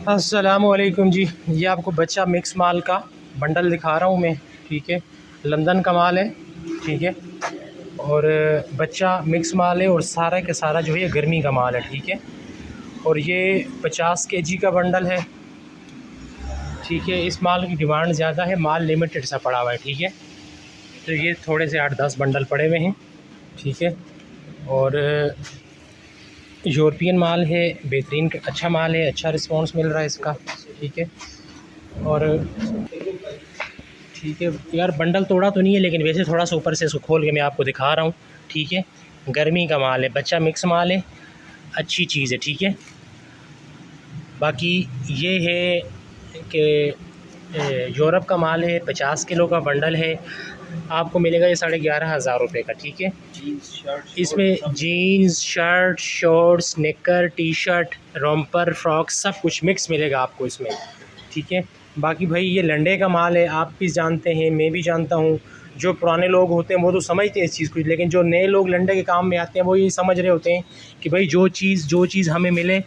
अस्सलामुअलैकुम जी। ये आपको बच्चा मिक्स माल का बंडल दिखा रहा हूँ मैं। ठीक है, लंदन का माल है। ठीक है, और बच्चा मिक्स माल है और सारा का सारा जो है ये गर्मी का माल है। ठीक है, और ये 50 केजी का बंडल है। ठीक है, इस माल की डिमांड ज़्यादा है, माल लिमिटेड सा पड़ा हुआ है। ठीक है, तो ये थोड़े से 8-10 बंडल पड़े हुए हैं। ठीक है, और यूरोपियन माल है, बेहतरीन अच्छा माल है, अच्छा रिस्पॉन्स मिल रहा है इसका। ठीक है, और ठीक है यार, बंडल तोड़ा तो नहीं है, लेकिन वैसे थोड़ा सा ऊपर से इसको खोल के मैं आपको दिखा रहा हूँ। ठीक है, गर्मी का माल है, बच्चा मिक्स माल है, अच्छी चीज़ है। ठीक है, बाकी ये है कि यूरोप का माल है, 50 किलो का बंडल है, आपको मिलेगा ये 11,500 रुपये का। ठीक है, इसमें जीन्स, शर्ट, शॉर्ट्स, निकर, टी शर्ट, रोम्पर, फ्रॉक सब कुछ मिक्स मिलेगा आपको इसमें। ठीक है, बाकी भाई ये लंडे का माल है, आप भी जानते हैं, मैं भी जानता हूँ। जो पुराने लोग होते हैं वो तो समझते हैं इस चीज़ को, लेकिन जो नए लोग लंडे के काम में आते हैं वो ये समझ रहे होते हैं कि भाई जो चीज़ हमें मिले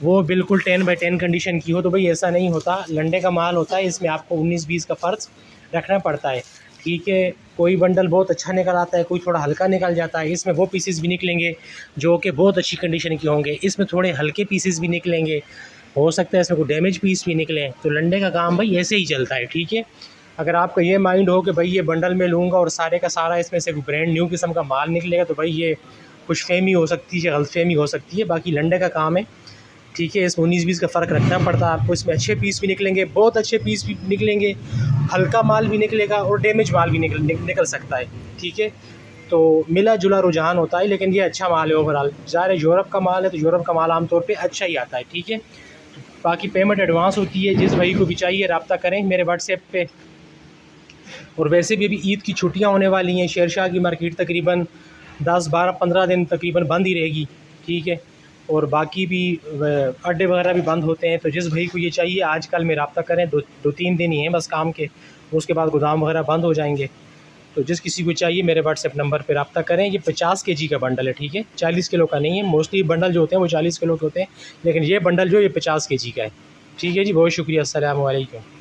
वो बिल्कुल 10/10 कंडीशन की हो। तो भाई ऐसा नहीं होता, लंडे का माल होता है, इसमें आपको 19-20 का फ़र्क रखना पड़ता है। ठीक है, कोई बंडल बहुत अच्छा निकल आता है, कोई थोड़ा हल्का निकल जाता है। इसमें वो पीसेस भी निकलेंगे जो कि बहुत अच्छी कंडीशन के होंगे, इसमें थोड़े हल्के पीसेस भी निकलेंगे, हो सकता है इसमें कोई डैमेज पीस भी निकले। तो लंडे का काम भाई ऐसे ही चलता है। ठीक है, अगर आपका ये माइंड हो कि भाई ये बंडल में लूँगा और सारे का सारा इसमें से ब्रांड न्यू किस्म का माल निकलेगा, तो भाई ये खुशफहमी हो सकती है, गलतफहमी हो सकती है। बाकी लंडे का काम है। ठीक है, इसमें 19-20 का फ़र्क रखना पड़ता है आपको। इसमें अच्छे पीस भी निकलेंगे, बहुत अच्छे पीस भी निकलेंगे, हल्का माल भी निकलेगा और डैमेज माल भी निकल सकता है। ठीक है, तो मिला जुला रुझान होता है, लेकिन ये अच्छा माल है ओवरऑल। ज़ाहिर है यूरोप का माल है, तो यूरोप का माल आमतौर पे अच्छा ही आता है। ठीक है, बाकी पेमेंट एडवांस होती है, जिस भाई को भी चाहिए रब्ता करें मेरे व्हाट्सएप पे। और वैसे भी अभी ईद की छुट्टियां होने वाली हैं, शेरशाह की मार्केट तकरीबन 10-12-15 दिन तकरीबन बंद ही रहेगी। ठीक है, और बाकी भी अड्डे वगैरह भी बंद होते हैं। तो जिस भाई को ये चाहिए आजकल में रब्ता करें, 2-3 दिन ही हैं बस काम के, उसके बाद गोदाम वगैरह बंद हो जाएंगे। तो जिस किसी को चाहिए मेरे व्हाट्सएप नंबर पर रब्ता करें। ये 50 केजी का बंडल है। ठीक है, 40 किलो का नहीं है, मोस्टली बंडल जो होते हैं वो 40 किलो के होते हैं, लेकिन ये बंडल जो ये 50 केजी का है। ठीक है जी, बहुत शुक्रिया, अस्सलाम वालेकुम।